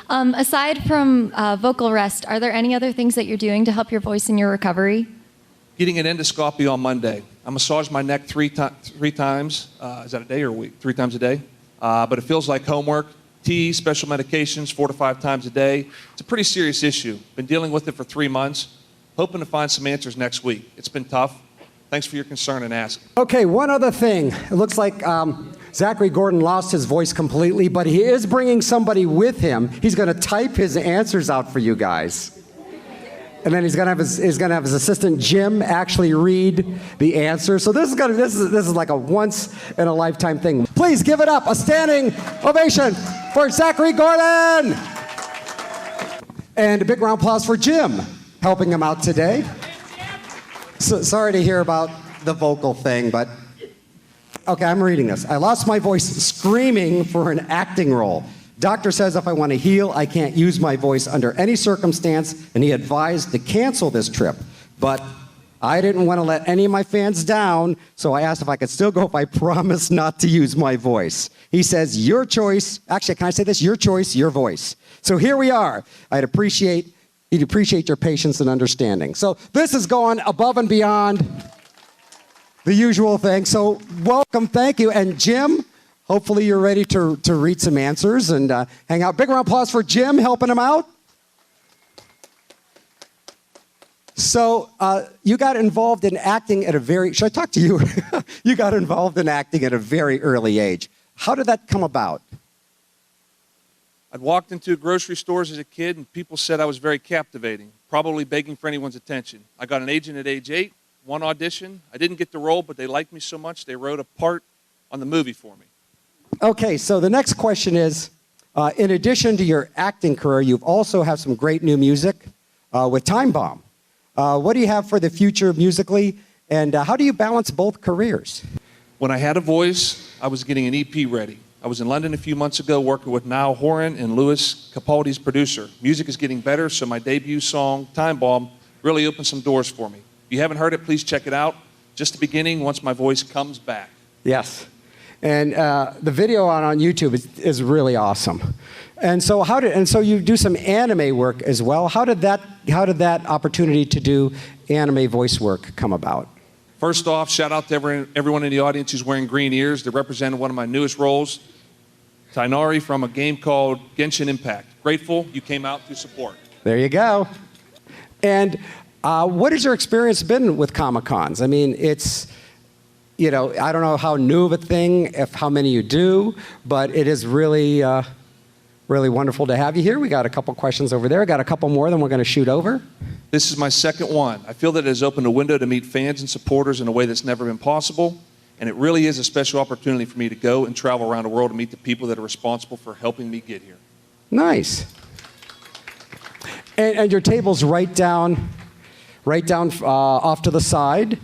Aside from vocal rest, are there any other things that you're doing to help your voice in your recovery? Getting an endoscopy on Monday. I massage my neck three times. Is that a day or a week? 3 times a day. But it feels like homework. Tea, special medications, 4 to 5 times a day. It's a pretty serious issue. Been dealing with it for 3 months. Hoping to find some answers next week. It's been tough. Thanks for your concern and asking. Okay, one other thing. It looks like Zachary Gordon lost his voice completely, but he is bringing somebody with him. He's going to type his answers out for you guys. And then he's going to have his assistant Jim actually read the answer. So this is like a once in a lifetime thing. Please give it up, a standing ovation for Zachary Gordon. And a big round of applause for Jim, helping him out today. So, sorry to hear about the vocal thing, but okay, I'm reading this. I lost my voice screaming for an acting role. Doctor says if I want to heal, I can't use my voice under any circumstance, and he advised to cancel this trip. But I didn't want to let any of my fans down, so I asked if I could still go if I promised not to use my voice. He says, your choice. Actually, can I say this? Your choice, your voice. So here we are. He'd appreciate your patience and understanding. So this is going above and beyond the usual thing. So welcome, thank you. And Jim, hopefully you're ready to read some answers and hang out. Big round of applause for Jim helping him out. So you got involved in acting at a very, should I talk to you? You got involved in acting at a very early age. How did that come about? I'd walked into grocery stores as a kid and people said I was very captivating, probably begging for anyone's attention. I got an agent at age 8, one audition. I didn't get the role, but they liked me so much they wrote a part on the movie for me. Okay, so the next question is, in addition to your acting career, you also have some great new music with Time Bomb. What do you have for the future musically, and how do you balance both careers? When I had a voice, I was getting an EP ready. I was in London a few months ago working with Niall Horan and Lewis Capaldi's producer. Music is getting better, so my debut song, Time Bomb, really opened some doors for me. If you haven't heard it, please check it out. Just the beginning, once my voice comes back. Yes. And the video on YouTube is really awesome. And so so you do some anime work as well. How did that opportunity to do anime voice work come about? First off, shout out to everyone in the audience who's wearing green ears. They represent one of my newest roles, Tainari from a game called Genshin Impact. Grateful you came out to support. There you go. And what has your experience been with Comic-Cons? I mean, it's, you know, I don't know how new of a thing, how many you do, but it is really, really wonderful to have you here. We got a couple questions over there. Got a couple more, then we're going to shoot over. This is my second one. I feel that it has opened a window to meet fans and supporters in a way that's never been possible, and it really is a special opportunity for me to go and travel around the world and meet the people that are responsible for helping me get here. Nice. And your table's right down off to the side.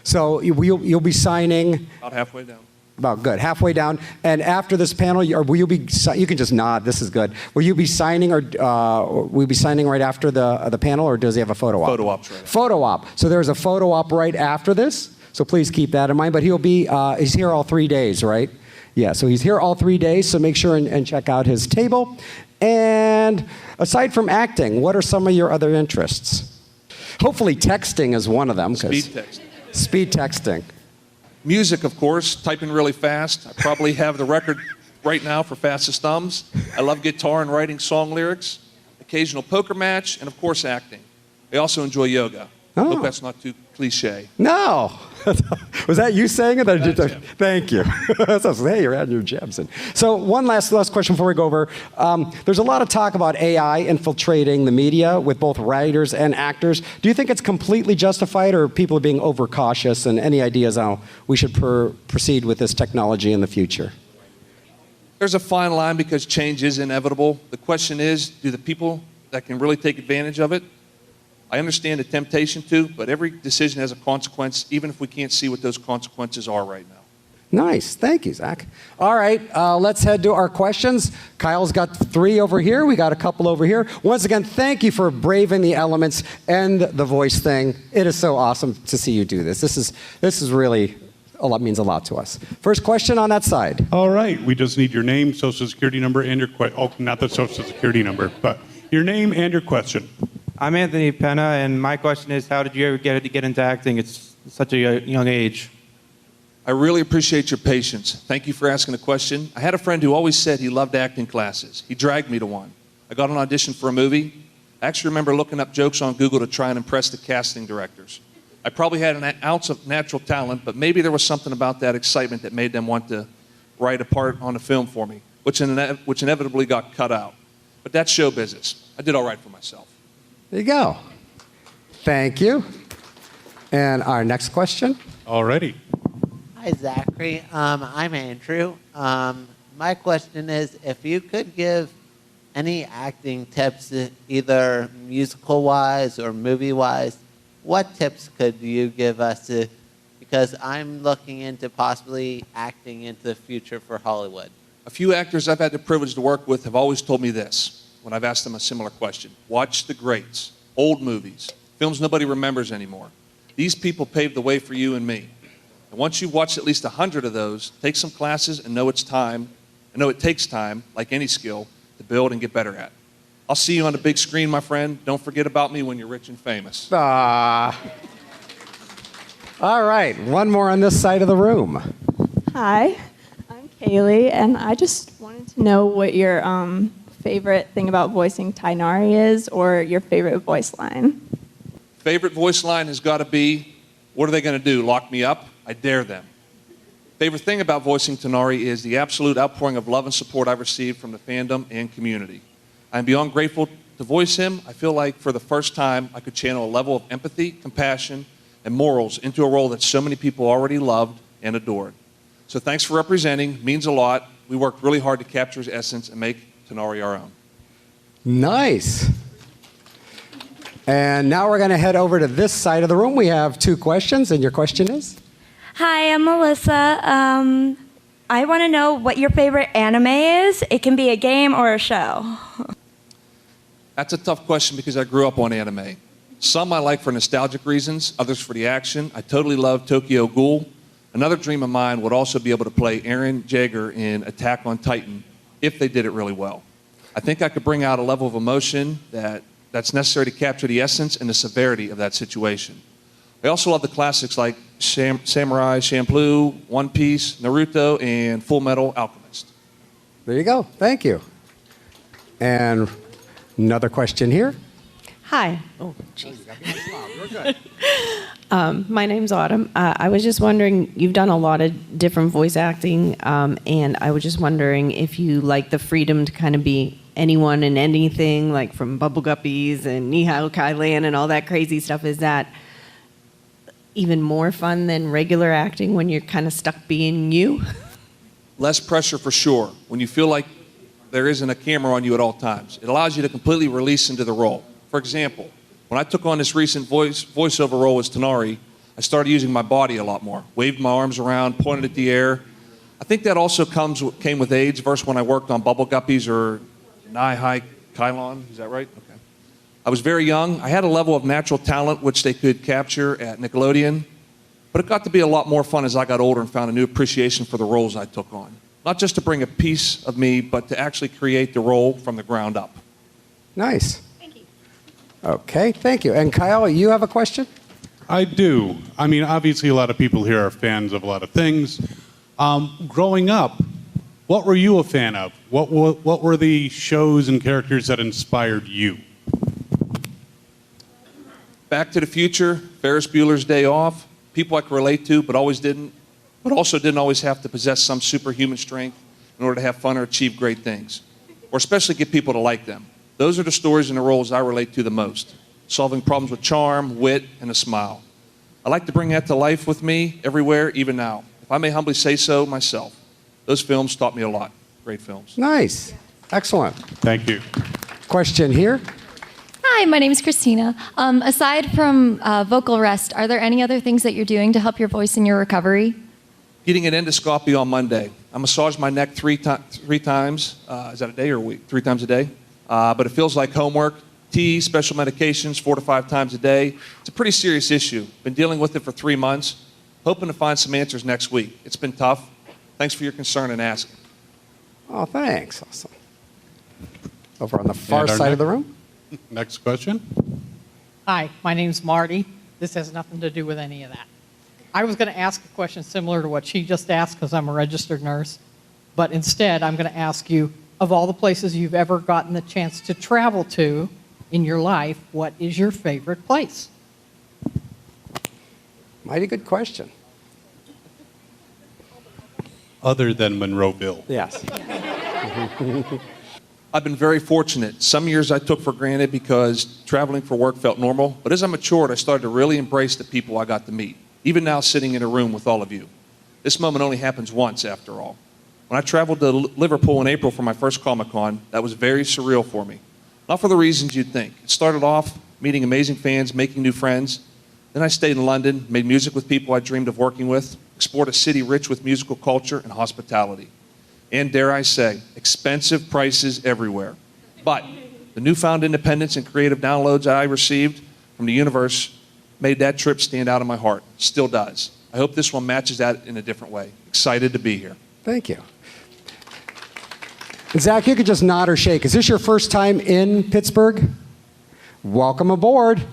So you'll be signing. About halfway down. About good, halfway down. And after this panel, will you be? You can just nod. This is good. Will you be signing, or will you be signing right after the panel, or does he have a photo op? Photo op's right. Photo op. So there's a photo op right after this. So please keep that in mind. But he'll be. He's here all 3 days, right? Yeah. So he's here all 3 days. So make sure and check out his table. And aside from acting, what are some of your other interests? Hopefully, texting is one of them. Speed texting. Speed texting. Music, of course, typing really fast. I probably have the record right now for fastest thumbs. I love guitar and writing song lyrics, occasional poker match, and of course acting. I also enjoy yoga. Oh. Hope that's not too cliche. No. Was that you saying it? Thank you. Hey, you're adding your gems in. So one last question before we go over. There's a lot of talk about AI infiltrating the media with both writers and actors. Do you think it's completely justified, or people are being overcautious, and any ideas how we should proceed with this technology in the future? There's a fine line because change is inevitable. The question is, do the people that can really take advantage of it? I understand the temptation to, but every decision has a consequence, even if we can't see what those consequences are right now. Nice. Thank you, Zach. All right, let's head to our questions. Kyle's got 3 over here. We got a couple over here. Once again, thank you for braving the elements and the voice thing. It is so awesome to see you do this. This is really means a lot to us. First question on that side. All right, we just need your name, social security number, and your not the social security number, but your name and your question. I'm Anthony Penna, and my question is, how did you ever get into acting at such a young age? I really appreciate your patience. Thank you for asking the question. I had a friend who always said he loved acting classes. He dragged me to one. I got an audition for a movie. I actually remember looking up jokes on Google to try and impress the casting directors. I probably had an ounce of natural talent, but maybe there was something about that excitement that made them want to write a part on a film for me, which inevitably got cut out. But that's show business. I did all right for myself. There you go. Thank you. And our next question. Alrighty. Hi, Zachary. I'm Andrew. My question is, if you could give any acting tips, either musical-wise or movie-wise, what tips could you give us? Because I'm looking into possibly acting into the future for Hollywood. A few actors I've had the privilege to work with have always told me this when I've asked them a similar question. Watch the greats, old movies, films nobody remembers anymore. These people paved the way for you and me. And once you've watched at least 100 of those, take some classes and know it's time, and know it takes time, like any skill, to build and get better at. I'll see you on the big screen, my friend. Don't forget about me when you're rich and famous. All right, one more on this side of the room. Hi, I'm Kaylee, and I just wanted to know what your favorite thing about voicing Tainari is, or your favorite voice line. Favorite voice line has got to be, what are they going to do, lock me up? I dare them. Favorite thing about voicing Tainari is the absolute outpouring of love and support I've received from the fandom and community. I'm beyond grateful to voice him. I feel like for the first time I could channel a level of empathy, compassion, and morals into a role that so many people already loved and adored. So thanks for representing, means a lot. We worked really hard to capture his essence and make Tainari our own. Nice. And now we're going to head over to this side of the room. We have two questions, and your question is? Hi, I'm Melissa. I want to know what your favorite anime is. It can be a game or a show. That's a tough question because I grew up on anime. Some I like for nostalgic reasons, others for the action. I totally love Tokyo Ghoul. Another dream of mine would also be able to play Eren Jaeger in Attack on Titan if they did it really well. I think I could bring out a level of emotion that's necessary to capture the essence and the severity of that situation. I also love the classics like Samurai Champloo, One Piece, Naruto, and Full Metal Alchemist. There you go. Thank you. And another question here. Hi. Oh, jeez. My name's Autumn. I was just wondering, you've done a lot of different voice acting, and I was just wondering if you like the freedom to kind of be anyone and anything, like from Bubble Guppies and Nihao Kailan and all that crazy stuff. Is that even more fun than regular acting when you're kind of stuck being you? Less pressure for sure when you feel like there isn't a camera on you at all times. It allows you to completely release into the role. For example, when I took on this recent voiceover role as Tainari, I started using my body a lot more, waved my arms around, pointed at the air. I think that also came with age versus when I worked on Bubble Guppies or Nihao Kailan. Is that right? Okay. I was very young. I had a level of natural talent which they could capture at Nickelodeon, but it got to be a lot more fun as I got older and found a new appreciation for the roles I took on. Not just to bring a piece of me, but to actually create the role from the ground up. Nice. Thank you. Okay, thank you. And Kyle, you have a question? I do. I mean, obviously a lot of people here are fans of a lot of things. Growing up, what were you a fan of? What were the shows and characters that inspired you? Back to the Future, Ferris Bueller's Day Off, people I could relate to but also didn't always have to possess some superhuman strength in order to have fun or achieve great things, or especially get people to like them. Those are the stories and the roles I relate to the most, solving problems with charm, wit, and a smile. I like to bring that to life with me everywhere, even now. If I may humbly say so myself, those films taught me a lot. Great films. Nice. Excellent. Thank you. Question here. Hi, my name is Christina. Aside from vocal rest, are there any other things that you're doing to help your voice in your recovery? Getting an endoscopy on Monday. I massage my neck three times. Is that a day or a week? 3 times a day. But it feels like homework. Tea, special medications, 4 to 5 times a day. It's a pretty serious issue. Been dealing with it for 3 months. Hoping to find some answers next week. It's been tough. Thanks for your concern and asking. Oh, thanks. Awesome. Over on the far And our side of the next- room. Next question. Hi, my name's Marty. This has nothing to do with any of that. I was going to ask a question similar to what she just asked because I'm a registered nurse, but instead I'm going to ask you, of all the places you've ever gotten the chance to travel to in your life, what is your favorite place? Mighty good question. Other than Monroeville. Yes. I've been very fortunate. Some years I took for granted because traveling for work felt normal, but as I matured, I started to really embrace the people I got to meet, even now sitting in a room with all of you. This moment only happens once, after all. When I traveled to Liverpool in April for my first Comic-Con, that was very surreal for me. Not for the reasons you'd think. It started off meeting amazing fans, making new friends. Then I stayed in London, made music with people I dreamed of working with, explored a city rich with musical culture and hospitality. And dare I say, expensive prices everywhere. But the newfound independence and creative downloads I received from the universe made that trip stand out in my heart. Still does. I hope this one matches that in a different way. Excited to be here. Thank you. And Zach, you could just nod or shake. Is this your first time in Pittsburgh? Welcome aboard.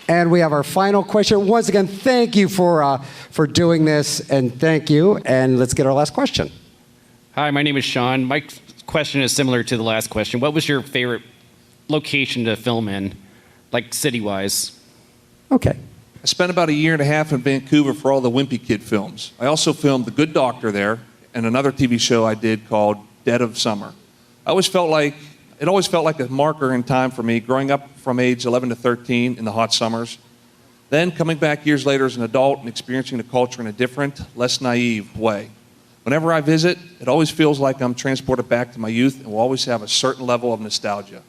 And we have our final question. Once again, thank you for doing this, and thank you. And let's get our last question. Hi, my name is Sean. My question is similar to the last question. What was your favorite location to film in, like city-wise? Okay. I spent about a year and a half in Vancouver for all the Wimpy Kid films. I also filmed The Good Doctor there and another TV show I did called Dead of Summer. It always felt like a marker in time for me, growing up from age 11 to 13 in the hot summers. Then coming back years later as an adult and experiencing the culture in a different, less naive way. Whenever I visit, it always feels like I'm transported back to my youth and will always have a certain level of nostalgia.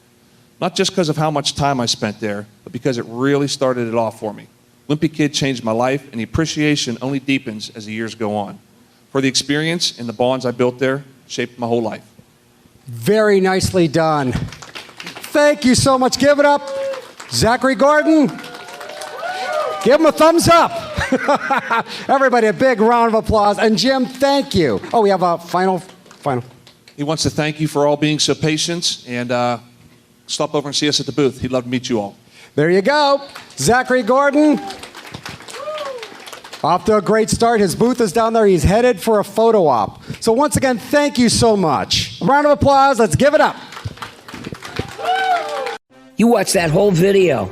Not just because of how much time I spent there, but because it really started it off for me. Wimpy Kid changed my life, and the appreciation only deepens as the years go on. For the experience and the bonds I built there shaped my whole life. Very nicely done. Thank you so much. Give it up. Zachary Gordon. Give him a thumbs up. Everybody, a big round of applause. And Jim, thank you. Oh, we have a final. He wants to thank you for all being so patient, and stop over and see us at the booth. He'd love to meet you all. There you go. Zachary Gordon. Off to a great start. His booth is down there. He's headed for a photo op. So once again, thank you so much. A round of applause. Let's give it up. You watched that whole video.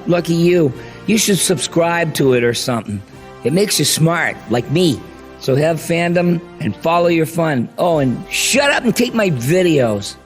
Lucky you. You should subscribe to it or something. It makes you smart, like me. So have fandom and follow your fun. Oh, and shut up and take my videos.